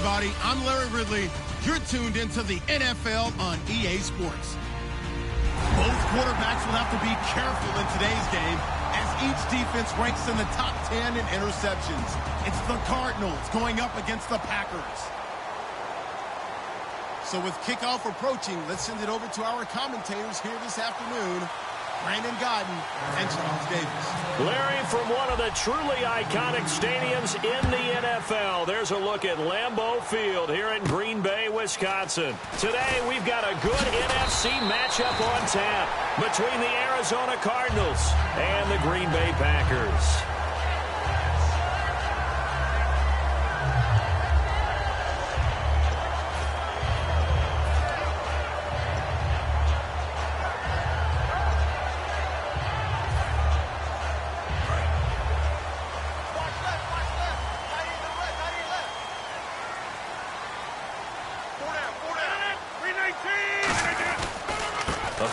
everybody. I'm Larry Ridley. You're tuned into the NFL on EA Sports. Both quarterbacks will have to be careful in today's game as each defense ranks in the top 10 in interceptions. It's the Cardinals going up against the Packers. So with kickoff approaching, let's send it over to our commentators here this afternoon, Brandon Gaudin and Charles Davis. Larry, from one of the truly iconic stadiums in the NFL, there's a look at Lambeau Field here in Green Bay, Wisconsin. Today, we've got a good NFC matchup on tap between the Arizona Cardinals and the Green Bay Packers.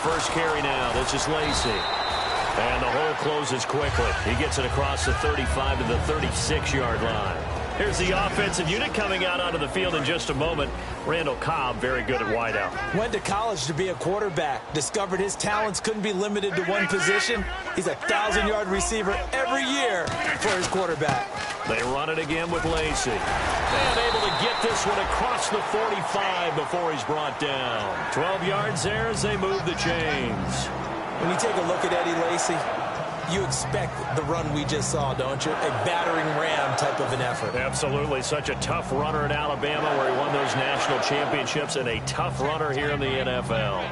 First carry now. This is Lacy. And the hole closes quickly. He gets it across the 35 to the 36-yard line. Here's the offensive unit coming out onto the field in just a moment. Randall Cobb, very good at wideout. Went to college to be a quarterback. Discovered his talents couldn't be limited to one position. He's a 1,000-yard receiver every year for his quarterback. They run it again with Lacy. And able to get this one across the 45 before he's brought down. 12 yards there as they move the chains. When you take a look at Eddie Lacy, you expect the run we just saw, don't you? A battering ram type of an effort. Absolutely. Such a tough runner at Alabama where he won those national championships, and a tough runner here in the NFL.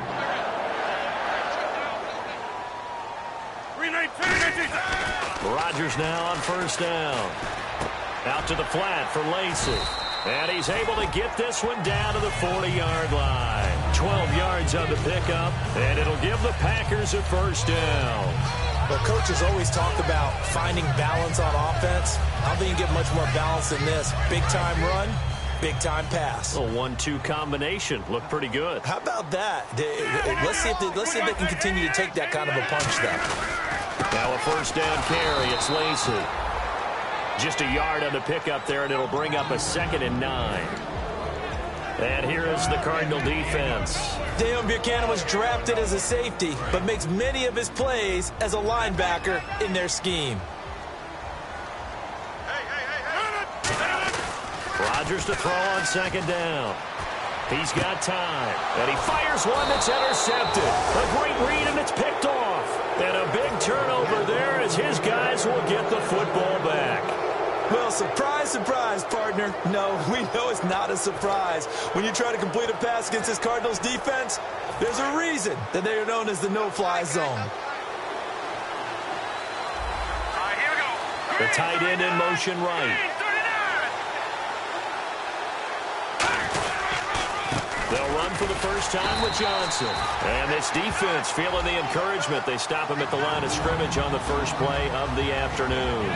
Rodgers now on first down. Out to the flat for Lacy. And he's able to get this one down to the 40-yard line. 12 yards on the pickup, and it'll give the Packers a first down. Well, coaches always talk about finding balance on offense. I don't think you get much more balance than this. Big-time run, big-time pass. A 1-2 combination. Looked pretty good. How about that? Let's see if they can continue to take that kind of a punch, though. Now a first down carry. It's Lacy. Just a yard on the pickup there, and it'll bring up a 2nd and 9. And here is the Cardinal defense. Deion Buchanan was drafted as a safety, but makes many of his plays as a linebacker in their scheme. Rodgers to throw on 2nd down. He's got time. And he fires one that's intercepted. A great read, and it's picked off. And a big turnover there as his guys will get the football back. Well, surprise, surprise, partner. No, we know it's not a surprise. When you try to complete a pass against this Cardinals defense, there's a reason that they are known as the no-fly zone. The tight end in motion right. They'll run for the first time with Johnson. And this defense feeling the encouragement. They stop him at the line of scrimmage on the first play of the afternoon.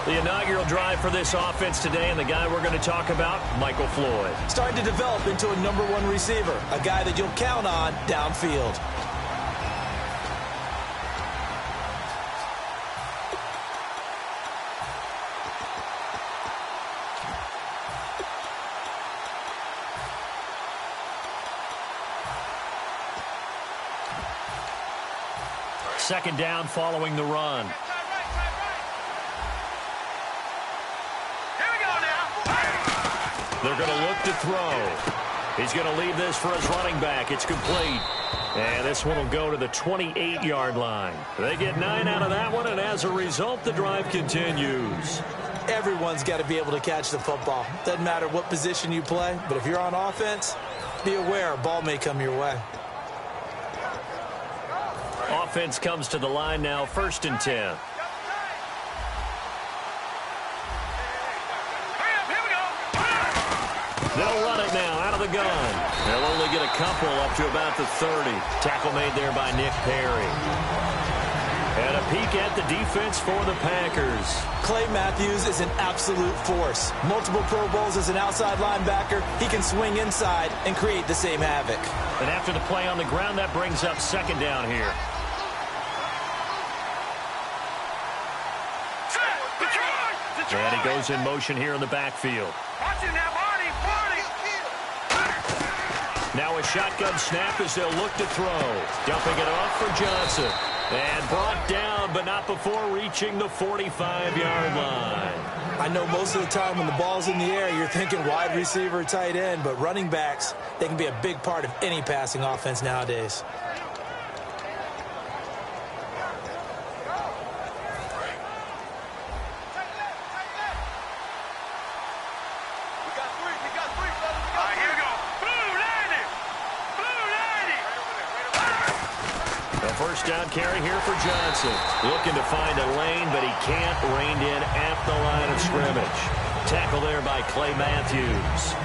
The inaugural drive for this offense today, and the guy we're going to talk about, Michael Floyd. Starting to develop into a #1 receiver, a guy that you'll count on downfield. Second down following the run. They're going to look to throw. He's going to leave this for his running back. It's complete. And this one will go to the 28-yard line. They get 9 out of that one, and as a result, the drive continues. Everyone's got to be able to catch the football. Doesn't matter what position you play, but if you're on offense, be aware a ball may come your way. Offense comes to the line now, 1st and 10. They'll run it now out of the gun. They'll only get a couple up to about the 30. Tackle made there by Nick Perry. And a peek at the defense for the Packers. Clay Matthews is an absolute force. Multiple Pro Bowls as an outside linebacker. He can swing inside and create the same havoc. And after the play on the ground, that brings up 2nd down here. And he goes in motion here in the backfield. Watch it now, Barney. Now a shotgun snap as they'll look to throw. Dumping it off for Johnson. And brought down, but not before reaching the 45-yard line. I know most of the time when the ball's in the air, you're thinking wide receiver, tight end, but running backs, they can be a big part of any passing offense nowadays. First down carry here for Johnson. Looking to find a lane, but he can't. Reined in at the line of scrimmage. Tackle there by Clay Matthews.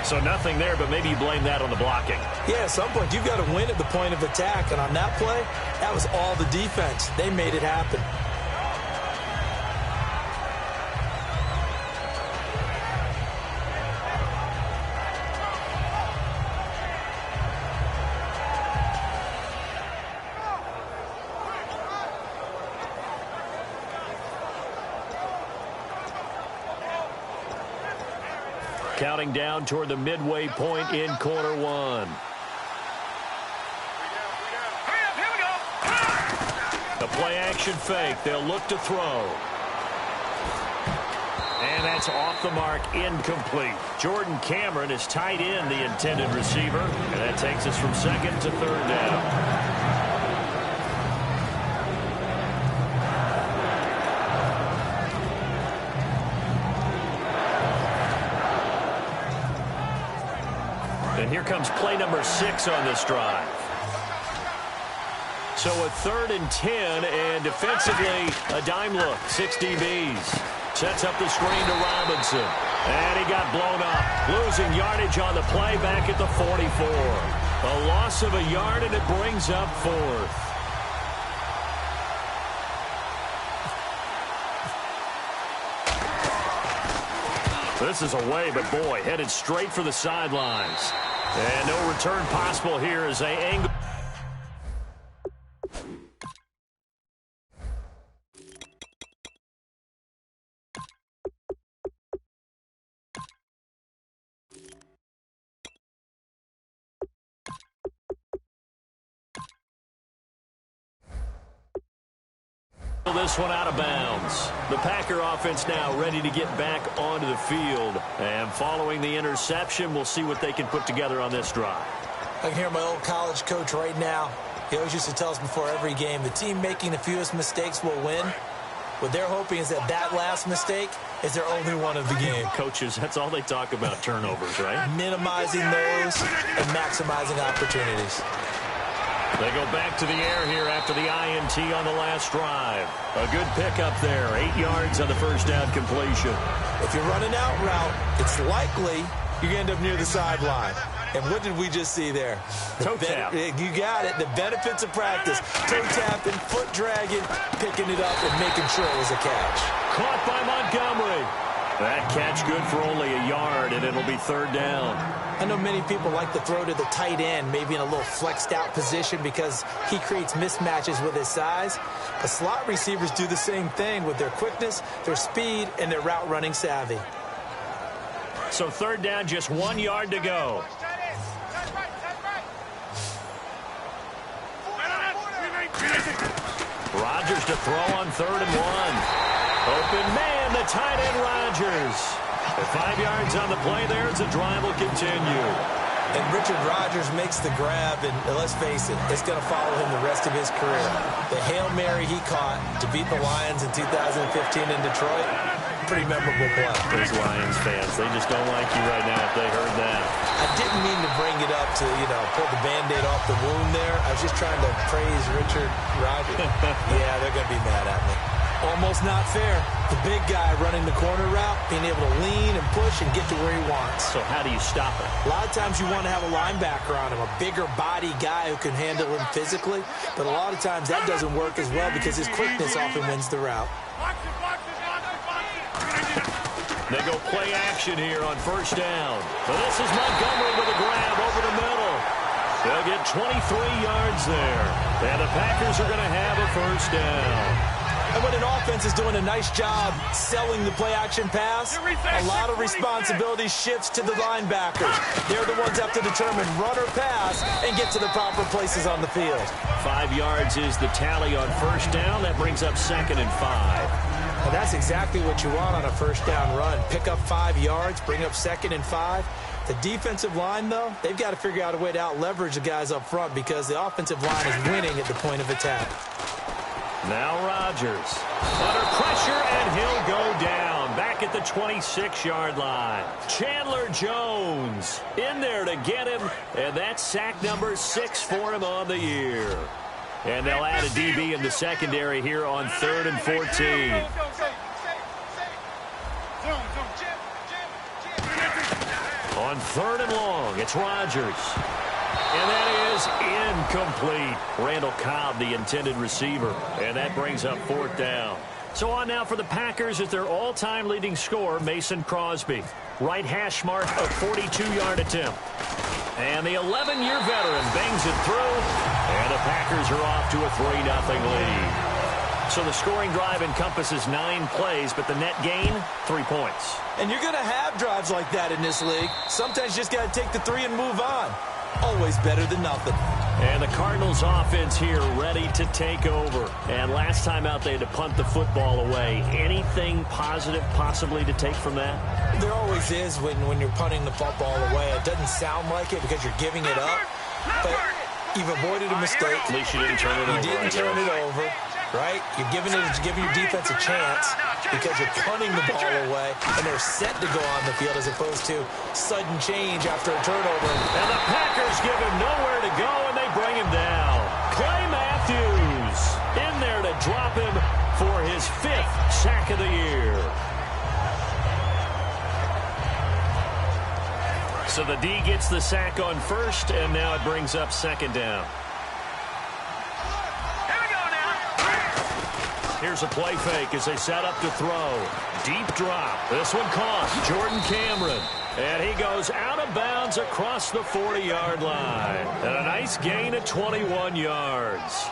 So nothing there, but maybe you blame that on the blocking. Yeah, at some point you've got to win at the point of attack. And on that play, that was all the defense. They made it happen. Counting down toward the midway point in quarter one. The play action fake. They'll look to throw. And that's off the mark, incomplete. Jordan Cameron is tight end, the intended receiver. And that takes us from second to third down. And here comes play number 6 on this drive. So a 3rd and 10, and defensively, a dime look. 6 DBs. Sets up the screen to Robinson. And he got blown up. Losing yardage on the play back at the 44. A loss of a yard, and it brings up 4th. This is away, but boy, headed straight for the sidelines. And no return possible here as they angle. This one out of bounds. The Packer offense now ready to get back onto the field. And following the interception, we'll see what they can put together on this drive. I can hear my old college coach right now. He always used to tell us before every game, the team making the fewest mistakes will win. What they're hoping is that that last mistake is their only one of the game. Coaches, that's all they talk about, turnovers, right? Minimizing those and maximizing opportunities. They go back to the air here after the INT on the last drive. A good pickup there. 8 yards on the first down completion. If you're running out route, it's likely you're going to end up near the sideline. And what did we just see there? Toe tap. You got it. The benefits of practice. Toe tapping, foot dragging, picking it up, and making sure it was a catch. Caught by Montgomery. That catch good for only a yard, and it'll be 3rd down. I know many people like to throw to the tight end, maybe in a little flexed out position because he creates mismatches with his size. But slot receivers do the same thing with their quickness, their speed, and their route running savvy. So 3rd down, just 1 yard to go. Rodgers to throw on 3rd and 1. Open man, the tight end Rodgers. 5 yards on the play there as the drive will continue. And Richard Rodgers makes the grab, and let's face it, it's going to follow him the rest of his career. The Hail Mary he caught to beat the Lions in 2015 in Detroit, pretty memorable play. Those Lions fans, they just don't like you right now if they heard that. I didn't mean to bring it up to, pull the Band-Aid off the wound there. I was just trying to praise Richard Rodgers. Yeah, they're going to be mad at me. Almost not fair. The big guy running the corner route, being able to lean and push and get to where he wants. So how do you stop it? A lot of times you want to have a linebacker on him, a bigger body guy who can handle him physically. But a lot of times that doesn't work as well because his quickness often wins the route. They go play action here on 1st down. So this is Montgomery with a grab over the middle. They'll get 23 yards there. And the Packers are going to have a 1st down. And when an offense is doing a nice job selling the play-action pass, a lot of responsibility shifts to the linebackers. They're the ones that have to determine run or pass and get to the proper places on the field. 5 yards is the tally on first down. That brings up 2nd and 5. And that's exactly what you want on a first down run. Pick up 5 yards, bring up 2nd and 5. The defensive line, though, they've got to figure out a way to out-leverage the guys up front because the offensive line is winning at the point of attack. Now Rodgers. Under pressure, and he'll go down. Back at the 26-yard line. Chandler Jones in there to get him, and that's sack number 6 for him on the year. And they'll add a DB in the secondary here on 3rd and 14. On 3rd and long, it's Rodgers. And that is incomplete. Randall Cobb, the intended receiver. And that brings up 4th down. So on now for the Packers is their all-time leading scorer, Mason Crosby. Right hash mark, a 42-yard attempt. And the 11-year veteran bangs it through. And the Packers are off to a 3-0 lead. So the scoring drive encompasses 9 plays, but the net gain, 3 points. And you're going to have drives like that in this league. Sometimes you just got to take the 3 and move on. Always better than nothing. And the Cardinals offense here ready to take over. And last time out they had to punt the football away. Anything positive possibly to take from that? There always is when you're punting the football away. It doesn't sound like it because you're giving it up. But you've avoided a mistake. At least you didn't turn it over. You didn't turn it over. Right? You're giving your defense a chance because you're punting the ball away, and they're set to go on the field as opposed to sudden change after a turnover. And the Packers give him nowhere to go, and they bring him down. Clay Matthews in there to drop him for his 5th sack of the year. So the D gets the sack on first, and now it brings up 2nd down. Here's a play fake as they set up to throw. Deep drop. This one caught Jordan Cameron. And he goes out of bounds across the 40-yard line. And a nice gain of 21 yards.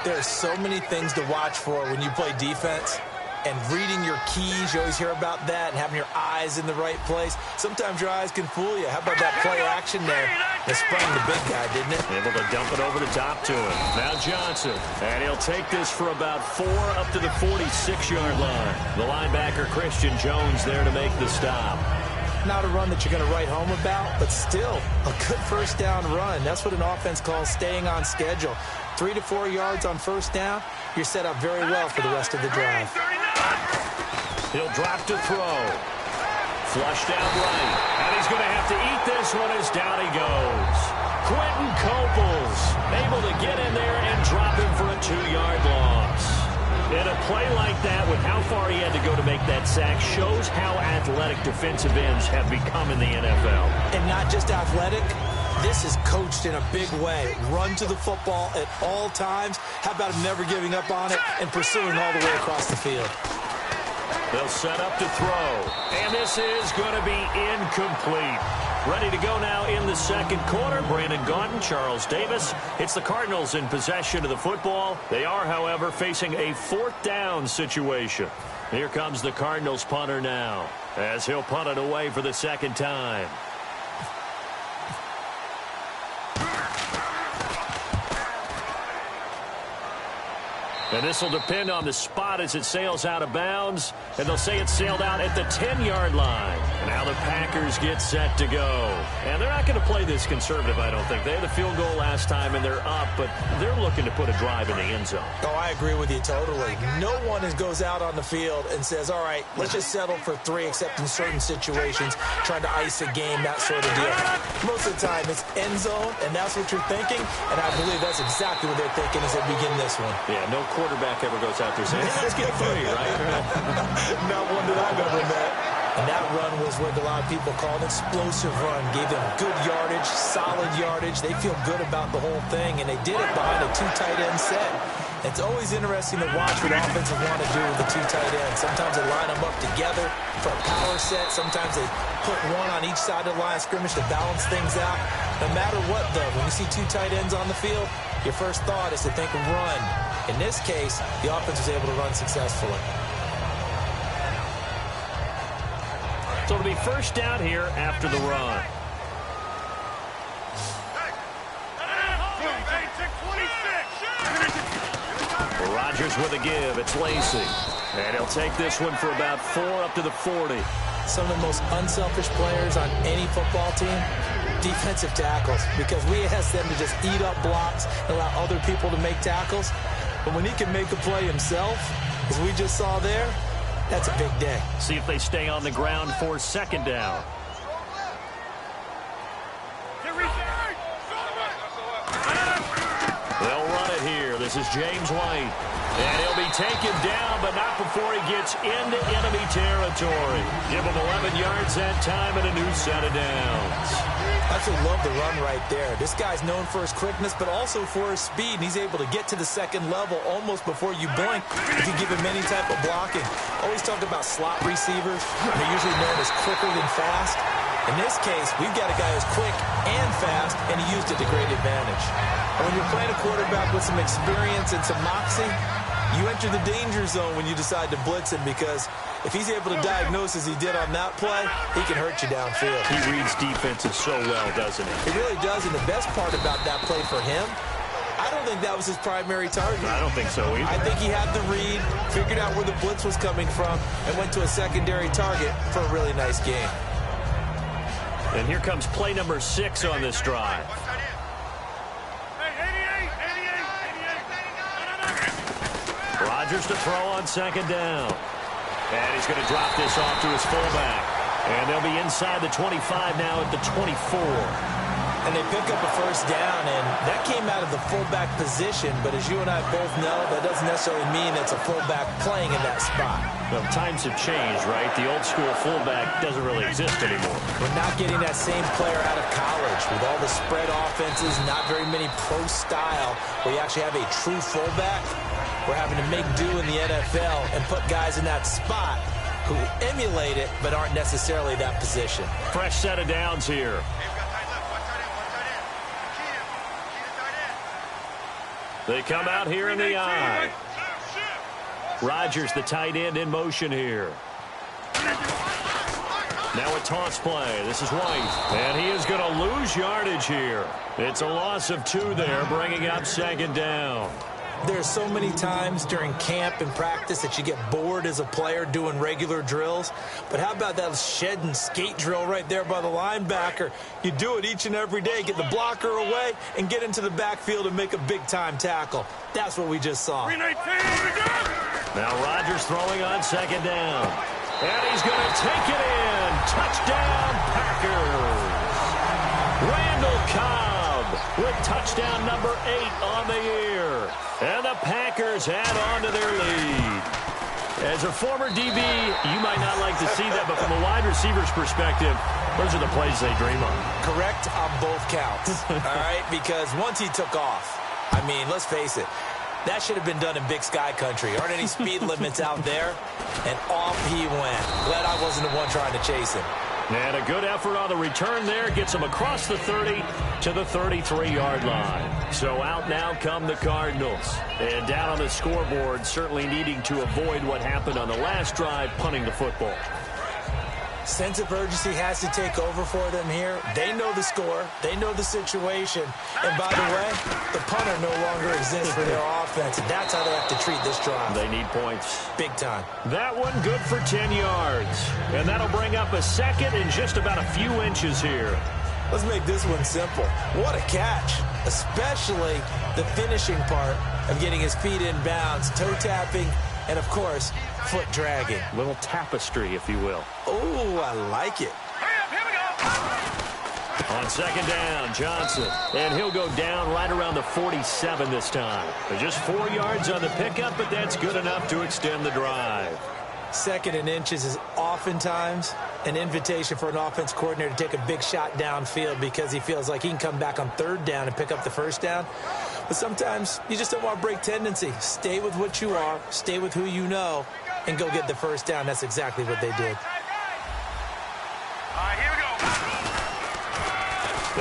There's so many things to watch for when you play defense. And reading your keys, you always hear about that, and having your eyes in the right place. Sometimes your eyes can fool you. How about that play action there? It sprang the big guy, didn't it? Able to dump it over the top to him. Now Johnson. And he'll take this for about 4 up to the 46-yard line. The linebacker, Christian Jones, there to make the stop. Not a run that you're going to write home about, but still a good first down run. That's what an offense calls staying on schedule. 3 to 4 yards on first down, you're set up very well for the rest of the drive. He'll drop to throw. Flushed out right. And he's going to have to eat this one as down he goes. Quentin Coples able to get in there and drop him for a 2-yard loss. And a play like that, with how far he had to go to make that sack, shows how athletic defensive ends have become in the NFL. And not just athletic, this is coached in a big way. Run to the football at all times. How about him never giving up on it and pursuing all the way across the field? They'll set up to throw. And this is going to be incomplete. Ready to go now in the second quarter. Brandon Gaudin, Charles Davis. It's the Cardinals in possession of the football. They are, however, facing a 4th down situation. Here comes the Cardinals punter now, as he'll punt it away for the 2nd time. And this will depend on the spot as it sails out of bounds. And they'll say it sailed out at the 10-yard line. And now the Packers get set to go. And they're not going to play this conservative, I don't think. They had the field goal last time, and they're up, but they're looking to put a drive in the end zone. Oh, I agree with you totally. No one goes out on the field and says, all right, let's just settle for 3, except in certain situations, trying to ice a game, that sort of deal. Most of the time, it's end zone, and that's what you're thinking. And I believe that's exactly what they're thinking as they begin this one. Yeah, no quarterback ever goes out there saying, hey, let's get 3, right? Not one that I've ever met. And that run was what a lot of people call an explosive run. Gave them good yardage, solid yardage. They feel good about the whole thing, and they did it behind a 2 tight end set. It's always interesting to watch what offenses want to do with the 2 tight ends. Sometimes they line them up together for a power set. Sometimes they put one on each side of the line of scrimmage to balance things out. No matter what, though, when you see 2 tight ends on the field, your first thought is to think run. In this case, the offense was able to run successfully. So it'll be first down here after the run. Rodgers with a give. It's Lacy. And he'll take this one for about 4 up to the 40. Some of the most unselfish players on any football team, defensive tackles, because we ask them to just eat up blocks and allow other people to make tackles. But when he can make a play himself, as we just saw there, that's a big day. See if they stay on the ground for second down. They'll run it here. This is James White. And he'll be taken down, but not before he gets into enemy territory. Give him 11 yards that time and a new set of downs. I absolutely love the run right there. This guy's known for his quickness, but also for his speed. And he's able to get to the second level almost before you blink if you give him any type of blocking. Always talk about slot receivers. They're usually known as quicker than fast. In this case, we've got a guy who's quick and fast, and he used it to great advantage. And when you're playing a quarterback with some experience and some moxie, you enter the danger zone when you decide to blitz him, because if he's able to diagnose as he did on that play, he can hurt you downfield. He reads defenses so well, doesn't he? He really does, and the best part about that play for him, I don't think that was his primary target. I don't think so either. I think he had the read, figured out where the blitz was coming from, and went to a secondary target for a really nice game. And here comes play number 6 on this drive. Rodgers to throw on second down. And he's going to drop this off to his fullback. And they'll be inside the 25 now at the 24. And they pick up a first down, and that came out of the fullback position. But as you and I both know, that doesn't necessarily mean it's a fullback playing in that spot. Well, times have changed, right? The old school fullback doesn't really exist anymore. We're not getting that same player out of college with all the spread offenses, not very many pro style, where you actually have a true fullback. We're having to make do in the NFL and put guys in that spot who emulate it but aren't necessarily that position. Fresh set of downs here. They come out here in the eye. Rodgers, the tight end, in motion here. Now a toss play. This is White. And he is going to lose yardage here. It's a loss of 2 there, bringing up second down. There's so many times during camp and practice that you get bored as a player doing regular drills. But how about that shed and skate drill right there by the linebacker? You do it each and every day. Get the blocker away and get into the backfield and make a big-time tackle. That's what we just saw. Now Rodgers throwing on second down. And he's going to take it in. Touchdown, Packers. Randall Cobb with touchdown number 8 on the year. And the Packers add on to their lead. As a former DB, you might not like to see that, but from a wide receiver's perspective, those are the plays they dream of. Correct on both counts, all right? Because once he took off, I mean, let's face it, that should have been done in Big Sky Country. Aren't any speed limits out there? And off he went. Glad I wasn't the one trying to chase him. And a good effort on the return there. Gets him across the 30 to the 33-yard line. So out now come the Cardinals. And down on the scoreboard, certainly needing to avoid what happened on the last drive, punting the football. Sense of urgency has to take over for them here. They know the score. They know the situation. And by the way, the punter no longer exists for their offense. And that's how they have to treat this drive. They need points. Big time. That one good for 10 yards. And that'll bring up a second in just about a few inches here. Let's make this one simple. What a catch. Especially the finishing part of getting his feet in bounds, toe tapping, and, of course, foot dragging. Little tapestry, if you will. Oh, I like it. On second down, Johnson. And he'll go down right around the 47 this time. Just 4 yards on the pickup, but that's good enough to extend the drive. Second and inches is oftentimes an invitation for an offense coordinator to take a big shot downfield because he feels like he can come back on third down and pick up the first down. But sometimes you just don't want to break tendency. Stay with what you are, stay with who you know, and go get the first down. That's exactly what they did. All right, here we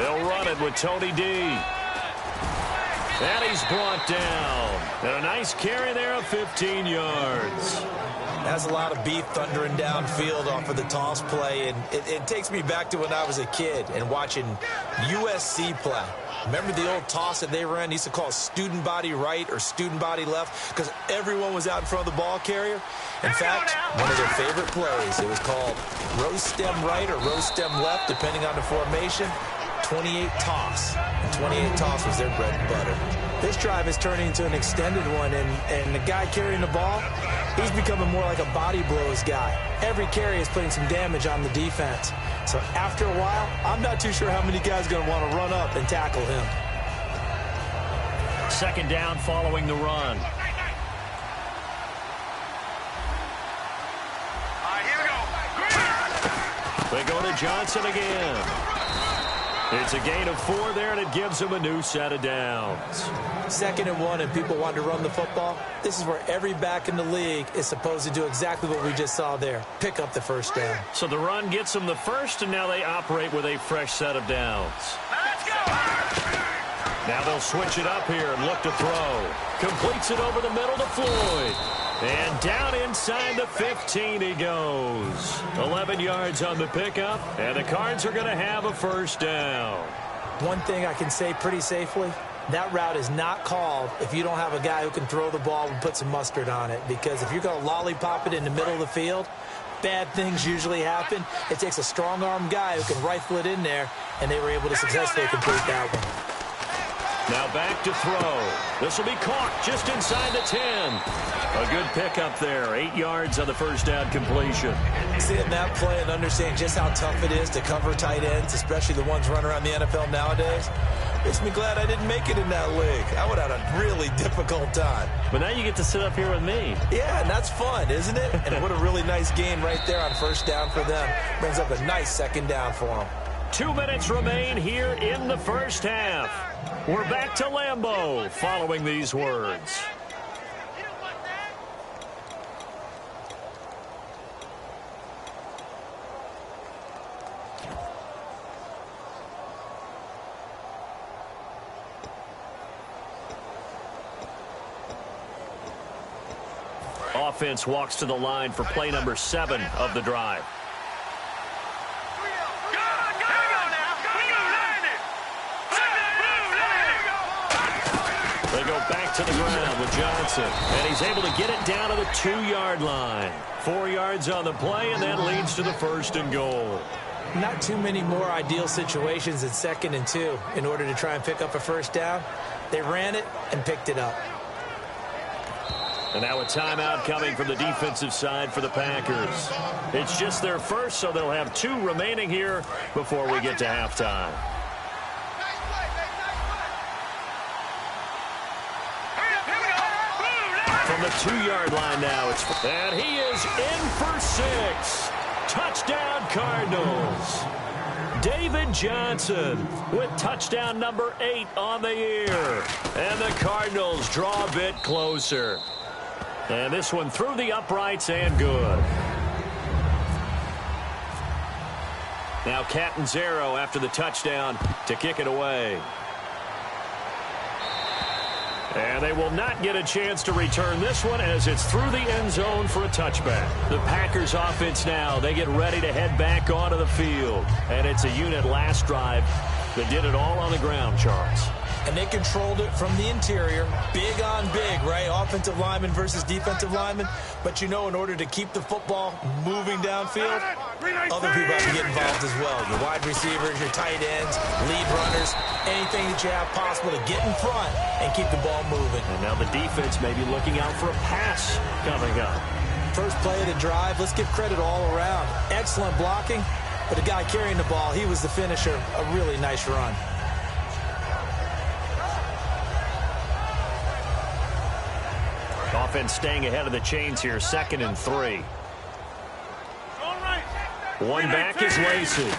go. They'll run it with Tony D. And he's brought down. And a nice carry there of 15 yards. Has a lot of beef thundering downfield off of the toss play, and it takes me back to when I was a kid and watching USC play. Remember the old toss that they ran? They used to call it student body right or student body left because everyone was out in front of the ball carrier. In fact, one of their favorite plays, it was called rose stem right or rose stem left, depending on the formation. 28 toss. And 28 toss was their bread and butter. This drive is turning into an extended one, and the guy carrying the ball, he's becoming more like a body blows guy. Every carry is putting some damage on the defense. So after a while, I'm not too sure how many guys are going to want to run up and tackle him. Second down following the run. They go to Johnson again. It's a gain of 4 there, and it gives them a new set of downs. 2nd and 1, and people want to run the football. This is where every back in the league is supposed to do exactly what we just saw there. Pick up the first down. So the run gets them the first, and now they operate with a fresh set of downs. Let's go! Now they'll switch it up here and look to throw. Completes it over the middle to Floyd. And down inside the 15 he goes. 11 yards on the pickup, and the Cards are going to have a first down. One thing I can say pretty safely, that route is not called if you don't have a guy who can throw the ball and put some mustard on it. Because if you're going to lollipop it in the middle of the field, bad things usually happen. It takes a strong-arm guy who can rifle it in there, and they were able to successfully complete that one. Now back to throw. This will be caught just inside the 10. A good pickup there. 8 yards on the first down completion. Seeing that play and understanding just how tough it is to cover tight ends, especially the ones running around the NFL nowadays, makes me glad I didn't make it in that league. I would have had a really difficult time. But now you get to sit up here with me. Yeah, and that's fun, isn't it? And what a really nice gain right there on first down for them. Brings up a nice second down for them. 2 minutes remain here in the first half. We're back to Lambeau following these words. Offense walks to the line for play number 7 of the drive. They go back to the ground with Johnson, and he's able to get it down to the 2-yard line. 4 yards on the play, and that leads to the 1st and goal. Not too many more ideal situations than 2nd and 2 in order to try and pick up a first down. They ran it and picked it up. And now a timeout coming from the defensive side for the Packers. It's just their first, so they'll have 2 remaining here before we get to halftime. From the 2-yard line now, and he is in for 6. Touchdown Cardinals. David Johnson with touchdown number 8 on the year. And the Cardinals draw a bit closer. And this one through the uprights and good. Now Catanzaro after the touchdown to kick it away. And they will not get a chance to return this one as it's through the end zone for a touchback. The Packers offense now, they get ready to head back onto the field. And it's a unit last drive that did it all on the ground, Charles. And they controlled it from the interior. Big on big, right? Offensive lineman versus defensive lineman. But you know, in order to keep the football moving downfield, other people have to get involved as well. Your wide receivers, your tight ends, lead runners, anything that you have possible to get in front and keep the ball moving. And now the defense may be looking out for a pass coming up. First play of the drive, let's give credit all around. Excellent blocking, but the guy carrying the ball, he was the finisher. A really nice run. Offense staying ahead of the chains here, 2nd and 3. One back is Lacy.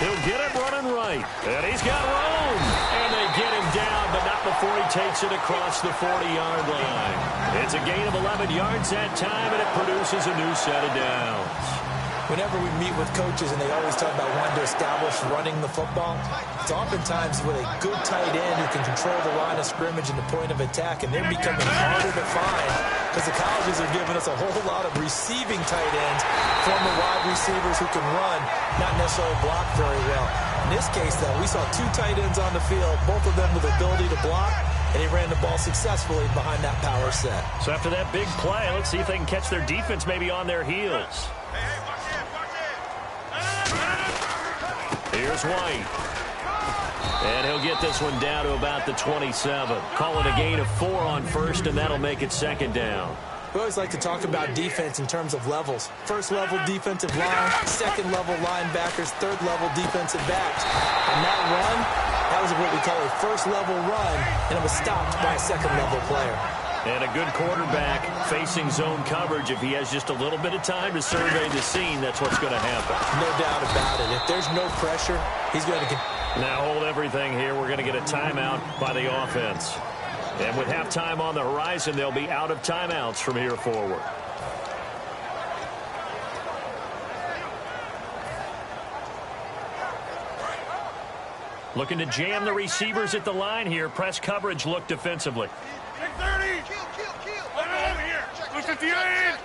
He'll get it running right. And he's got room. And they get him down, but not before he takes it across the 40-yard line. It's a gain of 11 yards that time, and it produces a new set of downs. Whenever we meet with coaches and they always talk about wanting to establish running the football, it's oftentimes with a good tight end who can control the line of scrimmage and the point of attack, and they're becoming harder to find because the colleges are giving us a whole lot of receiving tight ends, former wide receivers who can run, not necessarily block very well. In this case, though, we saw 2 tight ends on the field, both of them with the ability to block, and he ran the ball successfully behind that power set. So after that big play, let's see if they can catch their defense maybe on their heels. Here's White. And he'll get this one down to about the 27. Call it a gain of 4 on first, and that'll make it second down. We always like to talk about defense in terms of levels. First level defensive line, second level linebackers, third level defensive backs. And that run, that was what we call a first level run, and it was stopped by a second level player. And a good quarterback facing zone coverage. If he has just a little bit of time to survey the scene, that's what's going to happen. No doubt about it. If there's no pressure, he's going to get... Now hold everything here. We're going to get a timeout by the offense. And with halftime on the horizon, they'll be out of timeouts from here forward. Looking to jam the receivers at the line here. Press coverage look defensively. 30. Over here. Look at the end.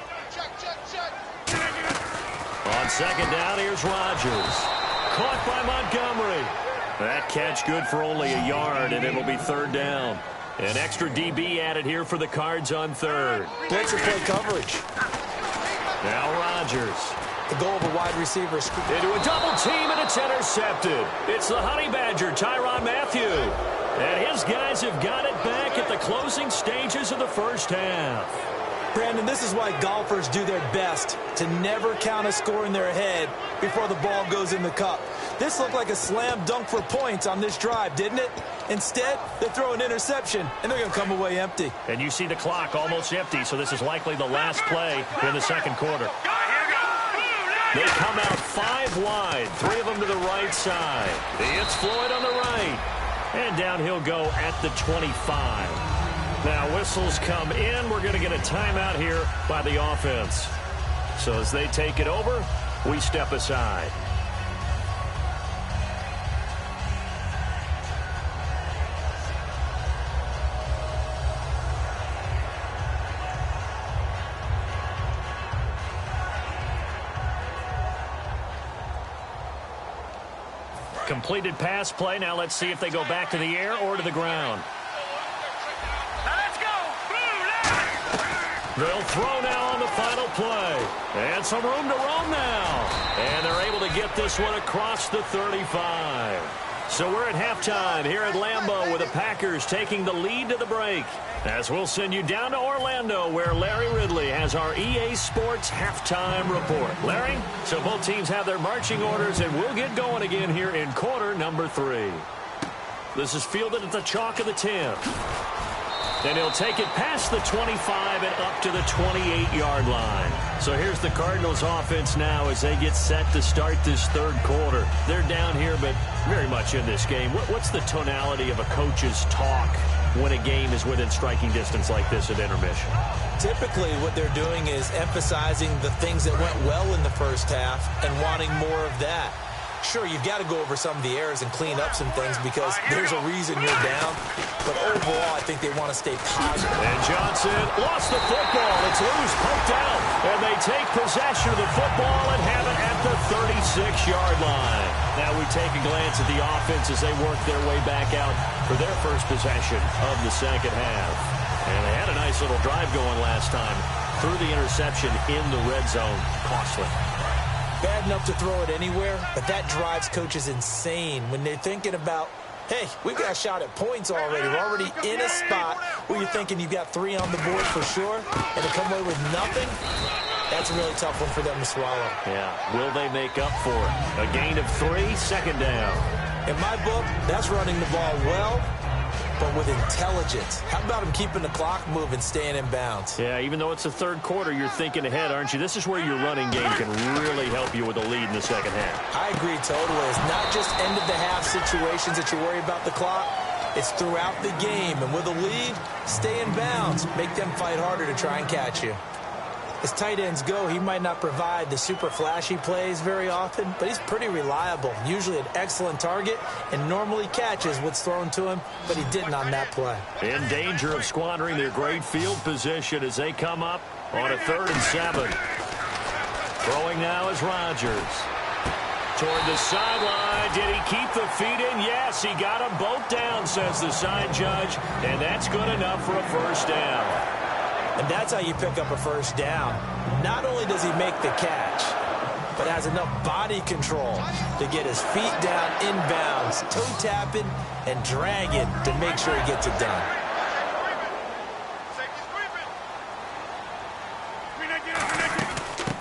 On second down, here's Rodgers. Caught by Montgomery. That catch good for only a yard, and it'll be third down. An extra DB added here for the Cards on third. Blitzer play coverage. Now Rodgers. The goal of a wide receiver. Into a double team, and it's intercepted. It's the Honey Badger, Tyrann Mathieu. And his guys have got it back at the closing stages of the first half. Brandon, this is why golfers do their best to never count a score in their head before the ball goes in the cup. This looked like a slam dunk for points on this drive, didn't it? Instead, they throw an interception, and they're going to come away empty. And you see the clock almost empty, so this is likely the last play in the second quarter. They come out 5 wide, 3 of them to the right side. It's Floyd on the right. And down he'll go at the 25. Now whistles come in. We're going to get a timeout here by the offense. So as they take it over, we step aside. Completed pass play. Now let's see if they go back to the air or to the ground. Let's go. They'll throw now on the final play. And some room to roam now. And they're able to get this one across the 35. So we're at halftime here at Lambeau with the Packers taking the lead to the break. As we'll send you down to Orlando where Larry Ridley has our EA Sports halftime report. Larry, so both teams have their marching orders and we'll get going again here in quarter number 3. This is fielded at the chalk of the 10. And he'll take it past the 25 and up to the 28-yard line. So here's the Cardinals offense now as they get set to start this third quarter. They're down here, but very much in this game. What's the tonality of a coach's talk when a game is within striking distance like this at intermission? Typically, what they're doing is emphasizing the things that went well in the first half and wanting more of that. Sure, you've got to go over some of the errors and clean up some things because there's a reason you're down. But overall, I think they want to stay positive. And Johnson lost the football. It's loose, poked out. And they take possession of the football and have it at the 36-yard line. Now we take a glance at the offense as they work their way back out for their first possession of the second half. And they had a nice little drive going last time through the interception in the red zone. Costly. Bad enough to throw it anywhere, but that drives coaches insane when they're thinking about, hey, we've got a shot at points already. We're already in a spot where you're thinking you've got 3 on the board for sure, and to come away with nothing, that's a really tough one for them to swallow. Yeah, will they make up for it? A gain of 3, second down. In my book, that's running the ball well, but with intelligence. How about him keeping the clock moving, staying in bounds? Yeah, even though it's the third quarter, you're thinking ahead, aren't you? This is where your running game can really help you with a lead in the second half. I agree totally. It's not just end-of-the-half situations that you worry about the clock. It's throughout the game. And with a lead, stay in bounds. Make them fight harder to try and catch you. As tight ends go, he might not provide the super flashy plays very often, but he's pretty reliable, usually an excellent target, and normally catches what's thrown to him, but he didn't on that play. In danger of squandering their great field position as they come up on a 3rd and 7. Throwing now is Rodgers. Toward the sideline. Did he keep the feet in? Yes, he got them both down, says the side judge, and that's good enough for a first down. And that's how you pick up a first down. Not only does he make the catch, but has enough body control to get his feet down inbounds, toe tapping and dragging to make sure he gets it done.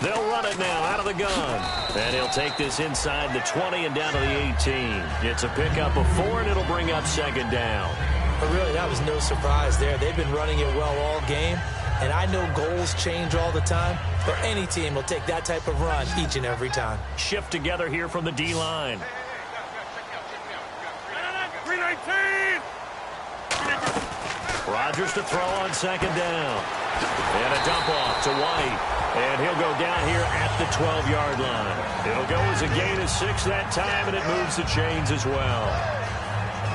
They'll run it now out of the gun. And he'll take this inside the 20 and down to the 18. It's a pickup of 4, and it'll bring up 2nd down. But really, that was no surprise there. They've been running it well all game. And I know goals change all the time, but any team will take that type of run each and every time. Shift together here from the D-line. 319! Rodgers to throw on 2nd down. And a dump off to White. And he'll go down here at the 12-yard line. It'll go as a gain of 6 that time, and it moves the chains as well.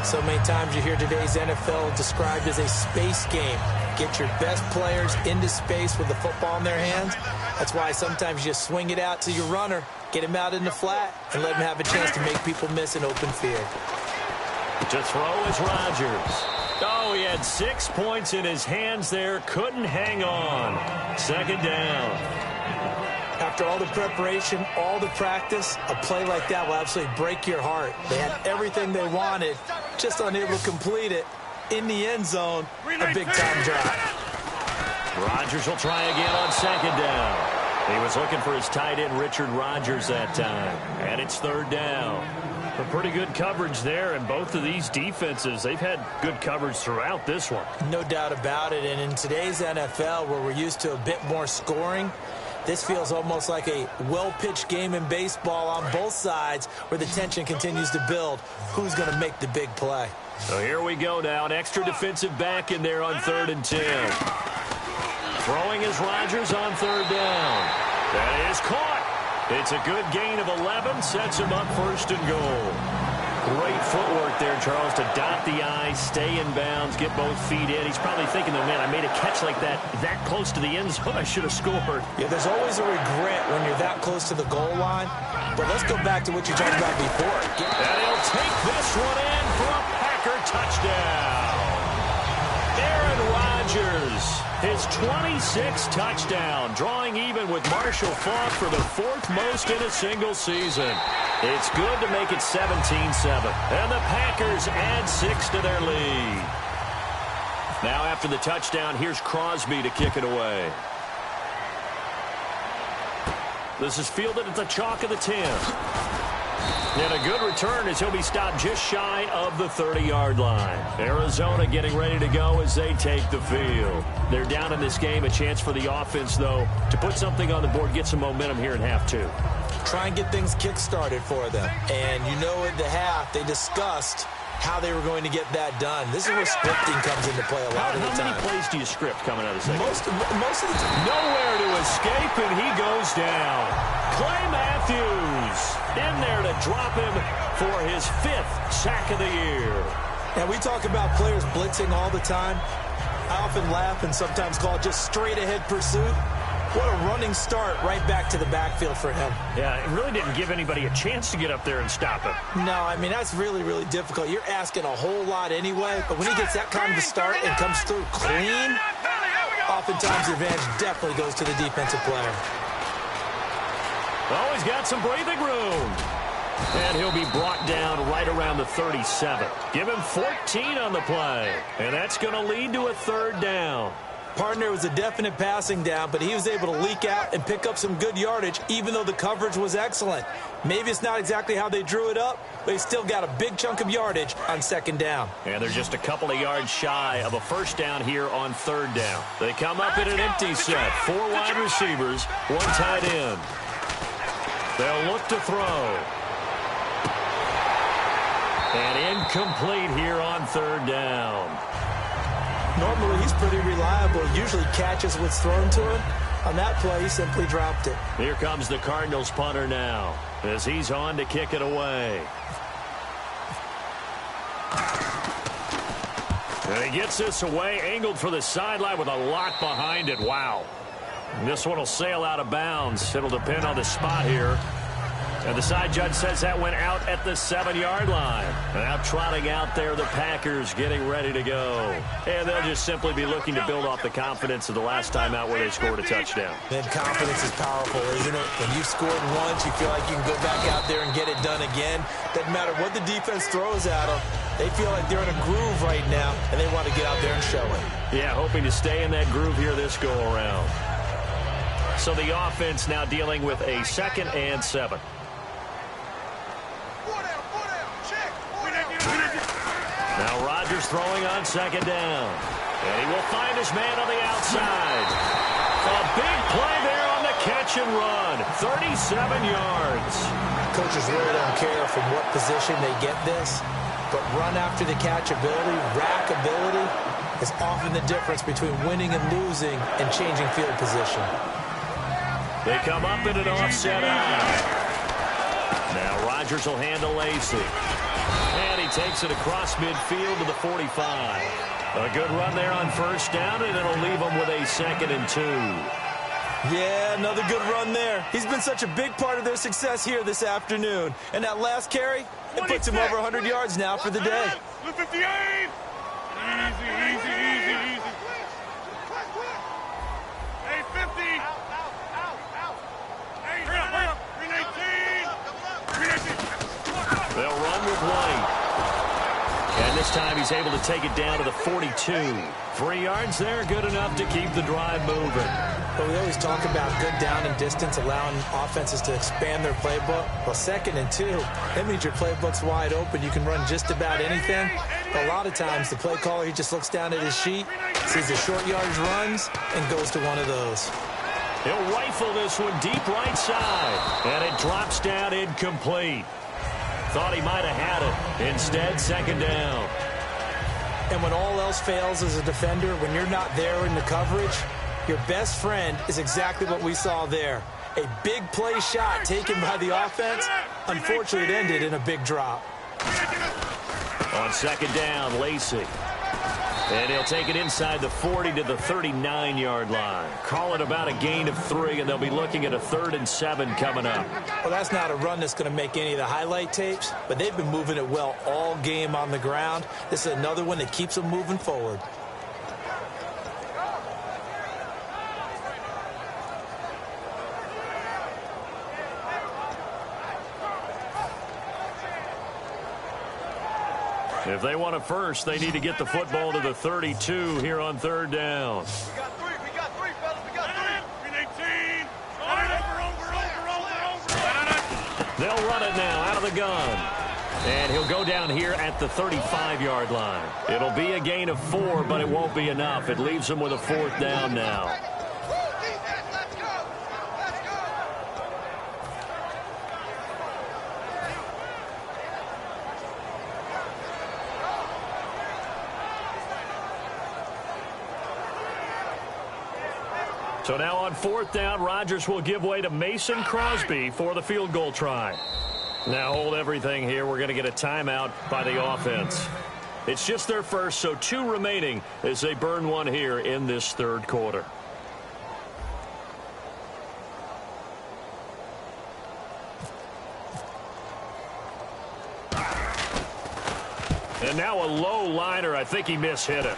So many times you hear today's NFL described as a space game. Get your best players into space with the football in their hands. That's why sometimes you just swing it out to your runner, get him out in the flat, and let him have a chance to make people miss an open field. To throw is Rodgers. Oh, he had 6 points in his hands there. Couldn't hang on. 2nd down. After all the preparation, all the practice, a play like that will absolutely break your heart. They had everything they wanted, just unable to complete it. In the end zone, a big-time drop. Rodgers will try again on 2nd down. He was looking for his tight end, Richard Rodgers, that time. And it's 3rd down. A pretty good coverage there, and both of these defenses, they've had good coverage throughout this one. No doubt about it, and in today's NFL, where we're used to a bit more scoring, this feels almost like a well-pitched game in baseball on both sides where the tension continues to build. Who's going to make the big play? So here we go now. An extra defensive back in there on 3rd and 10. Throwing is Rodgers on 3rd down. That is caught. It's a good gain of 11. Sets him up 1st and goal. Great footwork there, Charles, to dot the I, stay in bounds, get both feet in. He's probably thinking, though, man, I made a catch like that close to the end zone. I should have scored. Yeah, there's always a regret when you're that close to the goal line. But let's go back to what you talked about before. And he'll take this one in for a Packer touchdown. Aaron Rodgers, his 26th touchdown, drawing even with Marshall Faulk for the 4th most in a single season. It's good to make it 17-7. And the Packers add 6 to their lead. Now after the touchdown, here's Crosby to kick it away. This is fielded at the chalk of the 10. And a good return as he'll be stopped just shy of the 30-yard line. Arizona getting ready to go as they take the field. They're down in this game. A chance for the offense, though, to put something on the board, get some momentum here in half 2. Try and get things kick-started for them. And you know at the half, they discussed how they were going to get that done. This is where scripting comes into play a lot of the time. How many plays do you script coming out of the second? Most of the time. Nowhere to escape, and he goes down. Clay Matthews in there to drop him for his 5th sack of the year. Now, we talk about players blitzing all the time. I often laugh and sometimes call it just straight-ahead pursuit. What a running start right back to the backfield for him. Yeah, it really didn't give anybody a chance to get up there and stop him. No, I mean, that's really, really difficult. You're asking a whole lot anyway, but when he gets that kind of a start and comes through clean, oftentimes the advantage definitely goes to the defensive player. Oh, he's got some breathing room. And he'll be brought down right around the 37. Give him 14 on the play. And that's going to lead to a 3rd down. Partner was a definite passing down, but he was able to leak out and pick up some good yardage, even though the coverage was excellent. Maybe it's not exactly how they drew it up, but he still got a big chunk of yardage on 2nd down. And they're just a couple of yards shy of a first down here on 3rd down. They come up in an empty set. 4 wide receivers, 1 tight end. They'll look to throw. And incomplete here on 3rd down. Normally, he's pretty reliable. Usually catches what's thrown to him. On that play, he simply dropped it. Here comes the Cardinals punter now as he's on to kick it away. And he gets this away, angled for the sideline with a lot behind it. Wow. And this one will sail out of bounds. It'll depend on the spot here. And the side judge says that went out at the 7-yard line. Now trotting out there, the Packers getting ready to go. And they'll just simply be looking to build off the confidence of the last time out where they scored a touchdown. Then confidence is powerful, isn't it? When you've scored once, you feel like you can go back out there and get it done again. Doesn't matter what the defense throws at them. They feel like they're in a groove right now, and they want to get out there and show it. Yeah, hoping to stay in that groove here this go-around. So the offense now dealing with a 2nd and 7. Now Rodgers throwing on 2nd down. And he will find his man on the outside. A big play there on the catch and run. 37 yards. Coaches really don't care from what position they get this. But run after the catch ability, rack ability, is often the difference between winning and losing and changing field position. They come up in an offset eye. Now Rodgers will handle Lacy. And he takes it across midfield to the 45. A good run there on 1st down, and it'll leave him with a 2nd and 2. Yeah, another good run there. He's been such a big part of their success here this afternoon. And that last carry, it puts him over 100 yards now for the day. 58. Easy. Hey, 50. Hey, hurry up. 319. They'll run with White. And this time he's able to take it down to the 42. 3 yards there, good enough to keep the drive moving. But we always talk about good down and distance, allowing offenses to expand their playbook. Well, 2nd and 2, that means your playbook's wide open. You can run just about anything. But a lot of times, the play caller, he just looks down at his sheet, sees the short yardage runs, and goes to one of those. He'll rifle this one deep right side. And it drops down incomplete. Thought he might have had it. Instead, 2nd down. And when all else fails as a defender, when you're not there in the coverage, your best friend is exactly what we saw there. A big play shot taken by the offense. Unfortunately, it ended in a big drop. On 2nd down, Lacy. And he'll take it inside the 40 to the 39-yard line. Call it about a gain of 3, and they'll be looking at a 3rd and 7 coming up. Well, that's not a run that's going to make any of the highlight tapes, but they've been moving it well all game on the ground. This is another one that keeps them moving forward. If they want a first, they need to get the football to the 32 here on 3rd down. We got 3, fellas. We got 3. 318. Over. They'll run it now out of the gun. And he'll go down here at the 35-yard line. It'll be a gain of 4, but it won't be enough. It leaves them with a 4th down now. So now on 4th down, Rodgers will give way to Mason Crosby for the field goal try. Now hold everything here. We're going to get a timeout by the offense. It's just their first, so 2 remaining as they burn one here in this 3rd quarter. And now a low liner. I think he mishit it.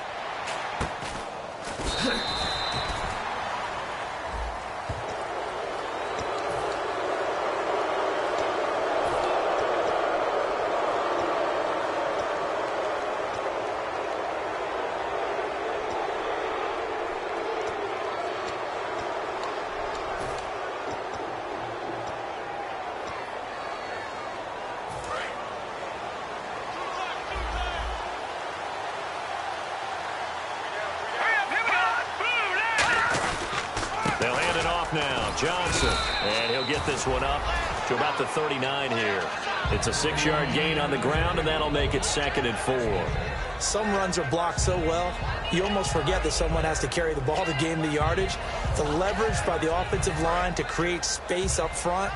Now Johnson, and he'll get this one up to about the 39 here. It's a 6-yard gain on the ground, and that'll make it 2nd and 4. Some runs are blocked so well, you almost forget that someone has to carry the ball to gain the yardage. The leverage by the offensive line to create space up front,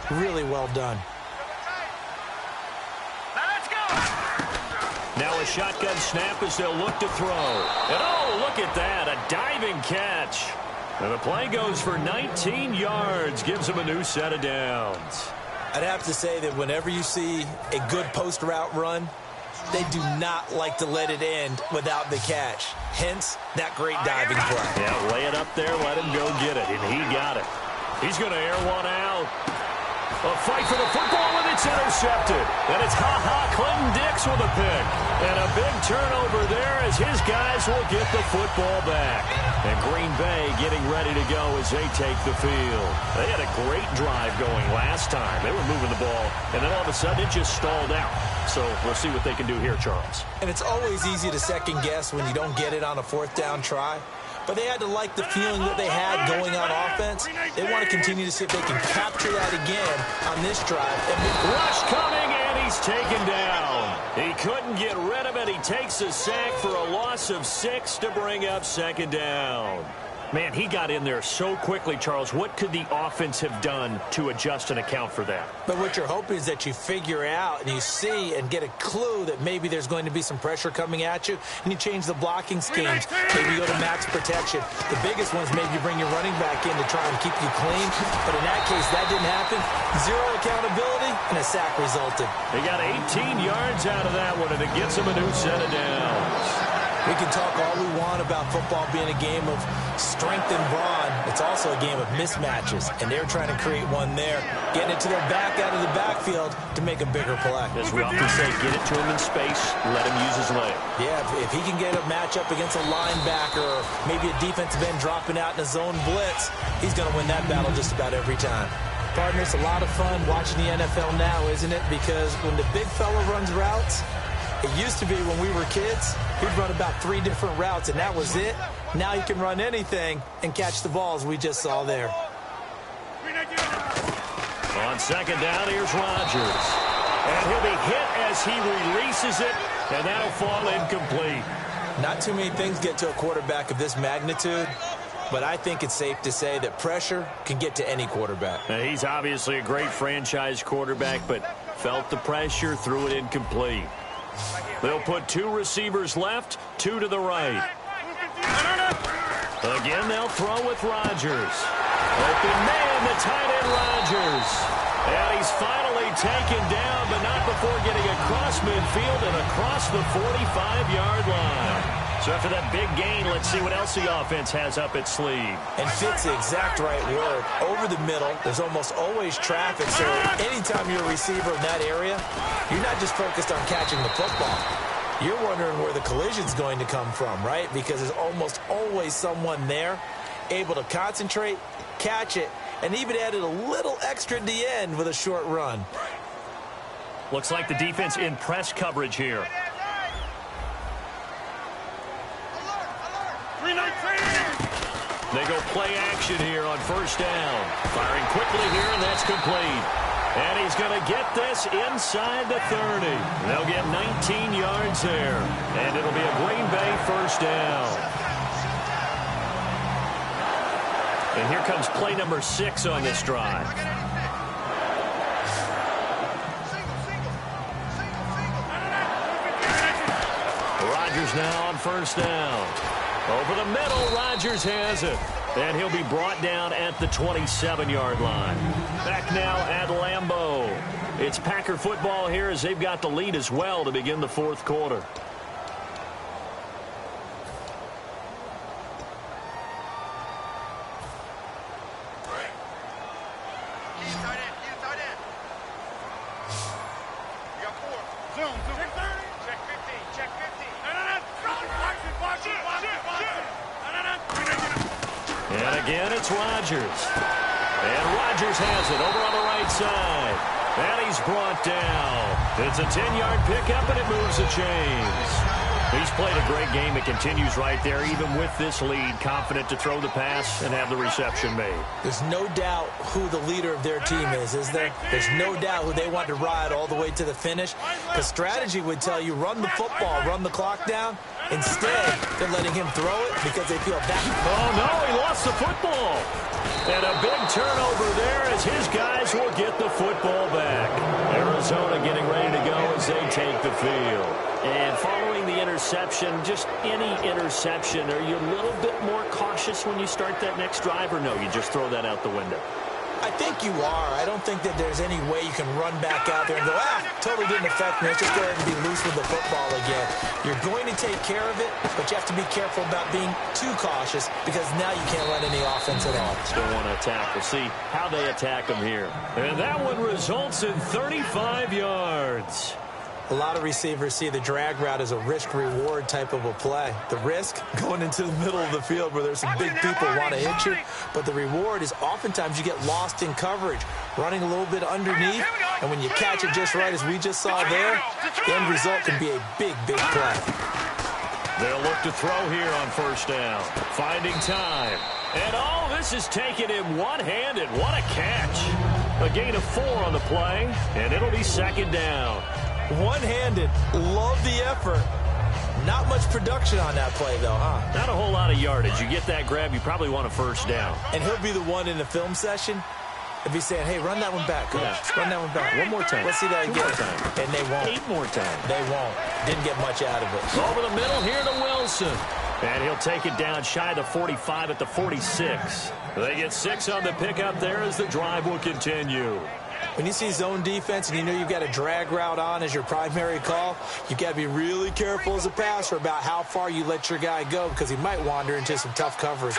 really well done. Now a shotgun snap as they'll look to throw. And oh, look at that, a diving catch. And the play goes for 19 yards, gives them a new set of downs. I'd have to say that whenever you see a good post route run, they do not like to let it end without the catch. Hence, that great diving play. Yeah, lay it up there, let him go get it, and he got it. He's going to air one out. A fight for the football, and it's intercepted. And it's Clinton Dix with a pick. And a big turnover there as his guys will get the football back. And Green Bay getting ready to go as they take the field. They had a great drive going last time. They were moving the ball, and then all of a sudden it just stalled out. So we'll see what they can do here, Charles. And it's always easy to second guess when you don't get it on a 4th down try. But they had to like the feeling that they had going on offense. They want to continue to see if they can capture that again on this drive. Rush coming, and he's taken down. He couldn't get rid of it. He takes a sack for a loss of 6 to bring up 2nd down. Man, he got in there so quickly, Charles. What could the offense have done to adjust and account for that? But what you're hoping is that you figure out and you see and get a clue that maybe there's going to be some pressure coming at you, and you change the blocking schemes. Maybe you go to max protection. The biggest one is maybe you bring your running back in to try and keep you clean. But in that case, that didn't happen. 0 accountability, and a sack resulted. They got 18 yards out of that one, and it gets them a new set of downs. We can talk all we want about football being a game of strength and brawn. It's also a game of mismatches, and they're trying to create one there, getting it to their back out of the backfield to make a bigger play. As we often say, get it to him in space, let him use his leg. Yeah, if he can get a matchup against a linebacker or maybe a defensive end dropping out in a zone blitz, he's going to win that battle just about every time. Partner, it's a lot of fun watching the NFL now, isn't it? Because when the big fella runs routes, it used to be when we were kids, he'd run about 3 different routes, and that was it. Now he can run anything and catch the balls we just saw there. On 2nd down, here's Rodgers. And he'll be hit as he releases it, and that'll fall incomplete. Not too many things get to a quarterback of this magnitude, but I think it's safe to say that pressure can get to any quarterback. Now, he's obviously a great franchise quarterback, but felt the pressure, threw it incomplete. They'll put 2 receivers left, 2 to the right. Again, they'll throw with Rodgers. Open man, the tight end Rodgers. And he's finally taken down, but not before getting across midfield and across the 45-yard line. So after that big gain, let's see what else the offense has up its sleeve. And fit's the exact right word. Over the middle, there's almost always traffic, so anytime you're a receiver in that area, you're not just focused on catching the football. You're wondering where the collision's going to come from, right? Because there's almost always someone there able to concentrate, catch it, and even added a little extra at the end with a short run. Looks like the defense in press coverage here. They go play action here on 1st down. Firing quickly here, and that's complete. And he's going to get this inside the 30. They'll get 19 yards there. And it'll be a Green Bay 1st down. And here comes play number 6 on this drive. Rodgers now on 1st down. Over the middle, Rodgers has it. And he'll be brought down at the 27-yard line. Back now at Lambeau. It's Packer football here as they've got the lead as well to begin the 4th quarter. And again, it's Rodgers. And Rodgers has it over on the right side. And he's brought down. It's a 10-yard pickup, and it moves the chains. He's played a great game. It continues right there, even with this lead, confident to throw the pass and have the reception made. There's no doubt who the leader of their team is there? There's no doubt who they want to ride all the way to the finish. The strategy would tell you, run the football, run the clock down. Instead, they're letting him throw it because they feel that. Oh, no, he lost the football. And a big turnover there as his guys will get the football back. Arizona getting ready to go as they take the field. And following the interception, just any interception, are you a little bit more cautious when you start that next drive, or no, you just throw that out the window? I think you are. I don't think that there's any way you can run back out there and go, totally didn't affect me. Let's just go ahead and be loose with the football again. You're going to take care of it, but you have to be careful about being too cautious because now you can't run any offense at all. Still want to attack. We'll see how they attack them here. And that one results in 35 yards. A lot of receivers see the drag route as a risk-reward type of a play. The risk, going into the middle of the field where there's some big people who want to hit you. But the reward is oftentimes you get lost in coverage, running a little bit underneath. And when you catch it just right, as we just saw there, the end result can be a big, big play. They'll look to throw here on first down. Finding time. And this is taken him one-handed. What a catch. A gain of 4 on the play, and it'll be second down. One-handed. Love the effort. Not much production on that play, though, huh? Not a whole lot of yardage. You get that grab, you probably want a first down. And he'll be the one in the film session if he's saying, hey, run that one back, coach. Yeah. Run that one back. One more time. Let's see that again. And they won't. 8 more times. They won't. Didn't get much out of it. Over the middle here to Wilson. And he'll take it down shy of the 45 at the 46. They get 6 on the pickup there as the drive will continue. When you see zone defense and you know you've got a drag route on as your primary call, you've got to be really careful as a passer about how far you let your guy go because he might wander into some tough coverage.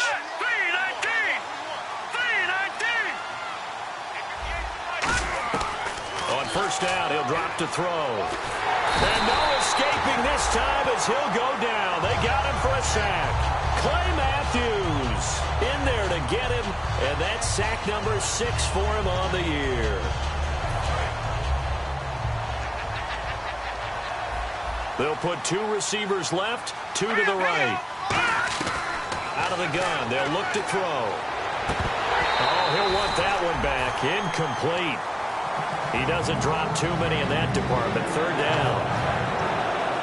On first down, he'll drop to throw. And no escaping this time as he'll go down. They got him for a sack. Clay Matthews in there to get him, and that's sack number 6 for him on the year. They'll put 2 receivers left, 2 to the right. Out of the gun, they'll look to throw. Oh, he'll want that one back. Incomplete. He doesn't drop too many in that department. Third down.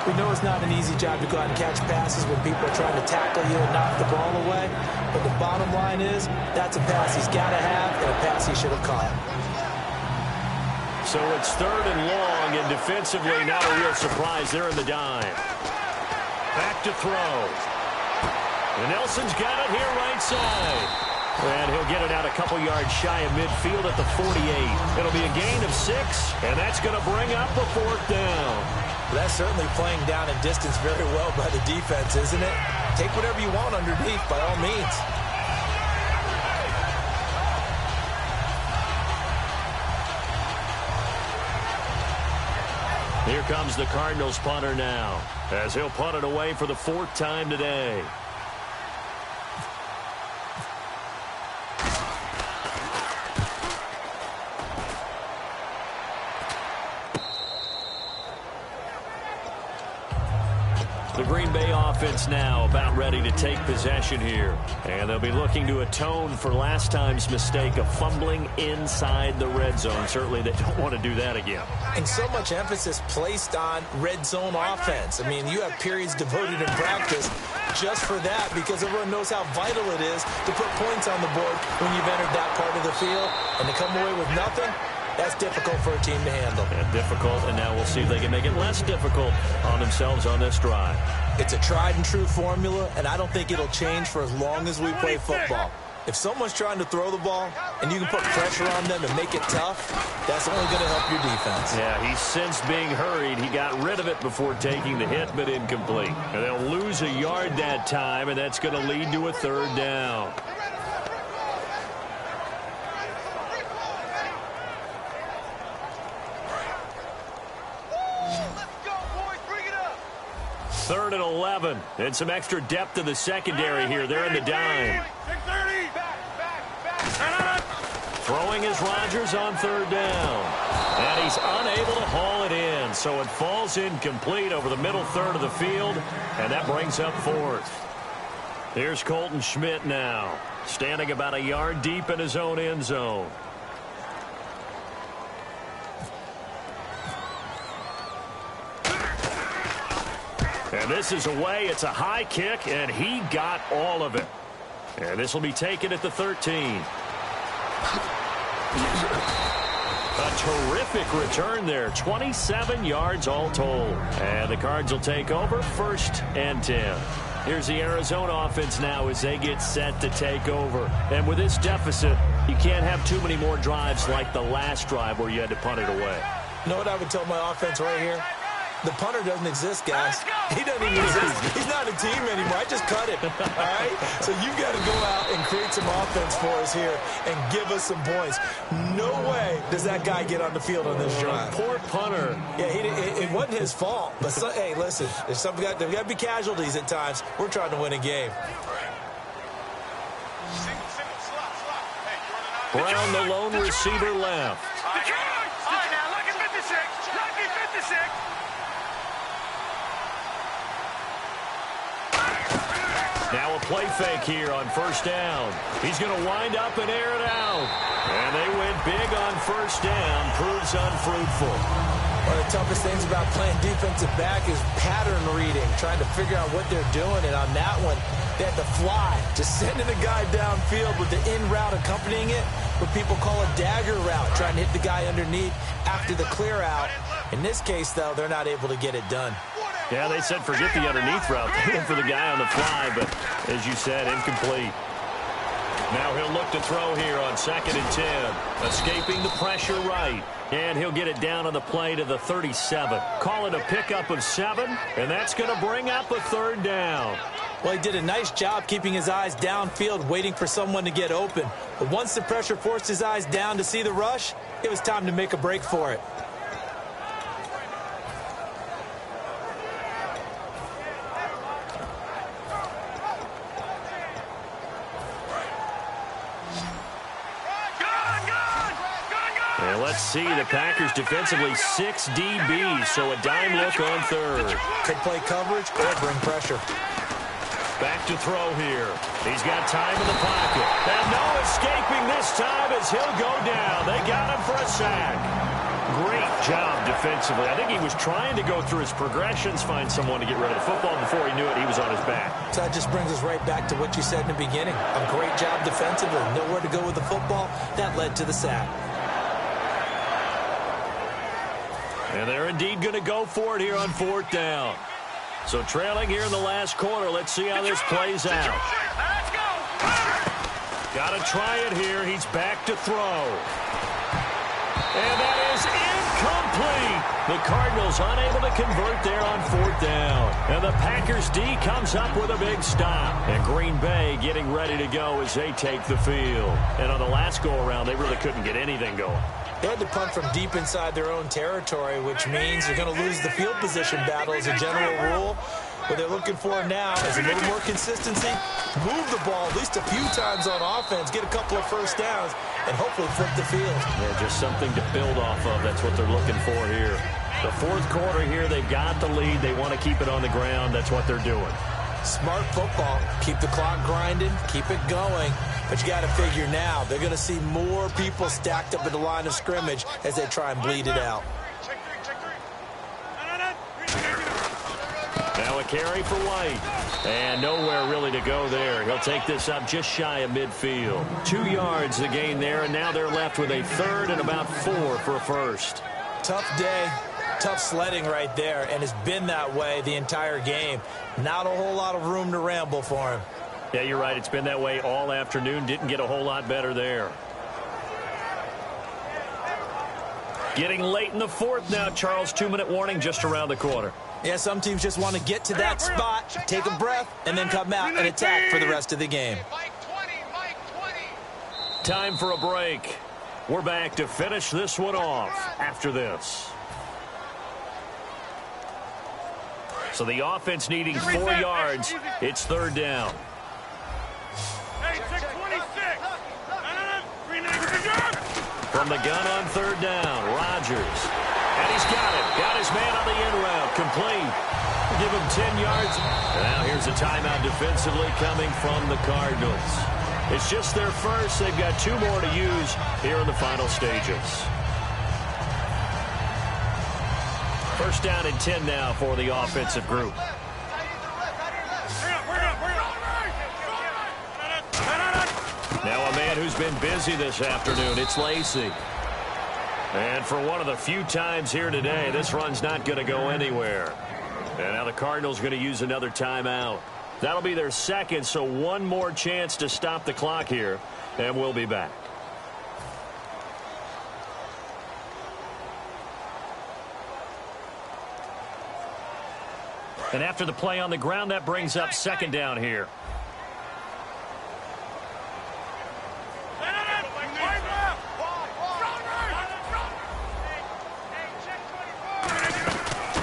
We know it's not an easy job to go out and catch passes when people are trying to tackle you and knock the ball away. But the bottom line is, that's a pass he's got to have and a pass he should have caught. So it's 3rd and long, and defensively not a real surprise. They're in the dime. Back to throw. And Nelson's got it here right side. And he'll get it out a couple yards shy of midfield at the 48. It'll be a gain of 6, and that's going to bring up a 4th down. That's certainly playing down in distance very well by the defense, isn't it? Take whatever you want underneath, by all means. Here comes the Cardinals punter now, as he'll punt it away for the 4th time today. The Green Bay offense now about ready to take possession here. And they'll be looking to atone for last time's mistake of fumbling inside the red zone. Certainly they don't want to do that again. And so much emphasis placed on red zone offense. I mean, you have periods devoted in practice just for that because everyone knows how vital it is to put points on the board when you've entered that part of the field. And to come away with nothing, that's difficult for a team to handle. Yeah, difficult, and now we'll see if they can make it less difficult on themselves on this drive. It's a tried-and-true formula, and I don't think it'll change for as long as we play football. If someone's trying to throw the ball and you can put pressure on them and make it tough, that's only going to help your defense. Yeah, he's sensed being hurried. He got rid of it before taking the hit, but incomplete. And they'll lose a yard that time, and that's going to lead to a 3rd down. Third and 11, and some extra depth in the secondary here. They're in the dime. Throwing is Rodgers on 3rd down. And he's unable to haul it in. so it falls incomplete over the middle third of the field, and that brings up fourth. Here's Colton Schmidt now, standing about a yard deep in his own end zone. And this is away. It's a high kick, and he got all of it. And this will be taken at the 13. A terrific return there. 27 yards all told. And the Cards will take over 1st and 10. Here's the Arizona offense now as they get set to take over. And with this deficit, you can't have too many more drives like the last drive where you had to punt it away. You know what I would tell my offense right here? The punter doesn't exist, guys. He doesn't even exist. He's not a team anymore. I just cut him, all right? So you've got to go out and create some offense for us here and give us some points. No way does that guy get on the field on this drive. Poor punter. Yeah, it wasn't his fault. But, hey, listen, there's got to be casualties at times. We're trying to win a game. Brown, the lone receiver left. Now look at 56. Lucky 56. Now a play fake here on 1st down. He's going to wind up and air it out. And they went big on 1st down. Proves unfruitful. One of the toughest things about playing defensive back is pattern reading, trying to figure out what they're doing. And on that one, they had to fly, just sending a guy downfield with the in route accompanying it, what people call a dagger route, trying to hit the guy underneath after the clear out. In this case, though, they're not able to get it done. Yeah, they said forget the underneath route. They went for the guy on the fly, but as you said, incomplete. Now he'll look to throw here on 2nd and 10. Escaping the pressure right. And he'll get it down on the play to the 37. Call it a pickup of 7, and that's going to bring up a 3rd down. Well, he did a nice job keeping his eyes downfield, waiting for someone to get open. But once the pressure forced his eyes down to see the rush, it was time to make a break for it. And let's see, the Packers defensively 6 DBs, so a dime look on 3rd. Could play coverage or bring pressure. Back to throw here. He's got time in the pocket. And no escaping this time as he'll go down. They got him for a sack. Great job defensively. I think he was trying to go through his progressions, find someone to get rid of the football. Before he knew it, he was on his back. So that just brings us right back to what you said in the beginning. A great job defensively. Nowhere to go with the football. That led to the sack. And they're indeed going to go for it here on 4th down. So trailing here in the last quarter. Let's see how this plays out. Let's go. Got to try it here. He's back to throw. And that is incomplete. The Cardinals unable to convert there on 4th down. And the Packers D comes up with a big stop. And Green Bay getting ready to go as they take the field. And on the last go-around, they really couldn't get anything going. They had to punt from deep inside their own territory, which means they're going to lose the field position battle as a general rule. What they're looking for now is a little more consistency, move the ball at least a few times on offense, get a couple of 1st downs, and hopefully flip the field. Yeah, just something to build off of. That's what they're looking for here. The 4th quarter here, they've got the lead. They want to keep it on the ground. That's what they're doing. Smart football. Keep the clock grinding, keep it going. But you got to figure now, they're going to see more people stacked up at the line of scrimmage as they try and bleed it out. Now a carry for White. And nowhere really to go there. He'll take this up just shy of midfield. 2 yards the gain there, and now they're left with a 3rd and about 4 for a 1st. Tough day. Tough sledding right there, and it's been that way the entire game. Not a whole lot of room to ramble for him. Yeah, you're right. It's been that way all afternoon. Didn't get a whole lot better there. Getting late in the 4th now, Charles. 2-minute warning just around the corner. Yeah, some teams just want to get to that spot, take a breath, and then come out and attack for the rest of the game. Time for a break. We're back to finish this one off after this. So the offense needing 4 yards. It's 3rd down. From the gun on 3rd down, Rodgers. And He's got it. Got his man on the in route. Complete. Give him 10 yards. And now here's a timeout defensively coming from the Cardinals. It's just their first. They've got 2 more to use here in the final stages. First down and 10 now for the offensive group. Now a man who's been busy this afternoon, it's Lacy. And for one of the few times here today, this run's not going to go anywhere. And now the Cardinals going to use another timeout. That'll be their second, so one more chance to stop the clock here, and we'll be back. And after the play on the ground, that brings up second down here.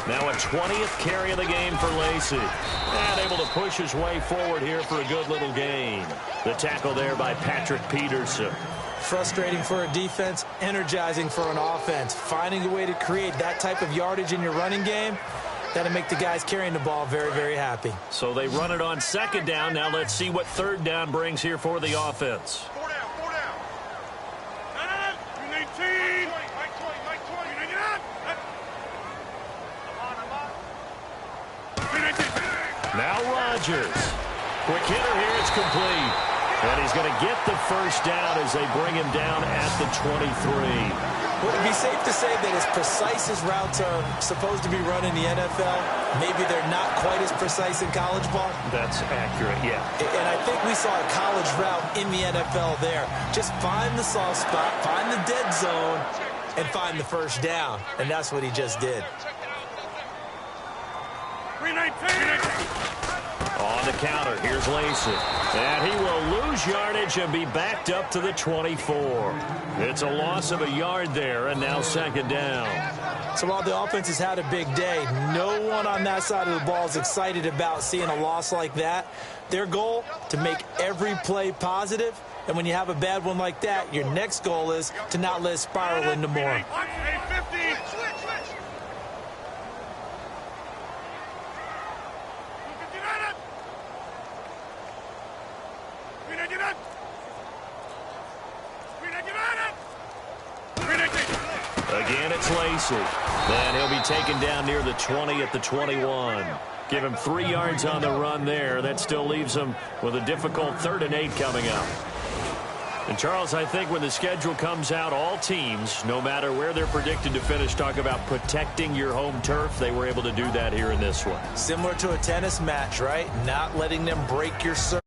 Now a 20th carry of the game for Lacy. And able to push his way forward here for a good little gain. The tackle there by Patrick Peterson. Frustrating for a defense, energizing for an offense. Finding a way to create that type of yardage in your running game, that'll make the guys carrying the ball very, very happy. So they run it on second down. Now let's see what third down brings here for the offense. 4 down, 4 down. You need team. Now Rodgers. Quick hitter here. It's complete. And he's going to get the first down as they bring him down at the 23. Would it be safe to say that as precise as routes are supposed to be run in the NFL, maybe they're not quite as precise in college ball? That's accurate, yeah. And I think we saw a college route in the NFL there. Just find the soft spot, find the dead zone, and find the first down. And that's what he just did. On the counter, here's Lacy. And he will lose yardage and be backed up to the 24. It's a loss of a yard there, and now second down. So while the offense has had a big day, no one on that side of the ball is excited about seeing a loss like that. Their goal, to make every play positive. And when you have a bad one like that, your next goal is to not let it spiral into more. Again, it's Lacy. And he'll be taken down near the 20 at the 21. Give him 3 yards on the run there. That still leaves him with a difficult 3rd and 8 coming up. And, Charles, I think when the schedule comes out, all teams, no matter where they're predicted to finish, talk about protecting your home turf. They were able to do that here in this one. Similar to a tennis match, right? Not letting them break your serve.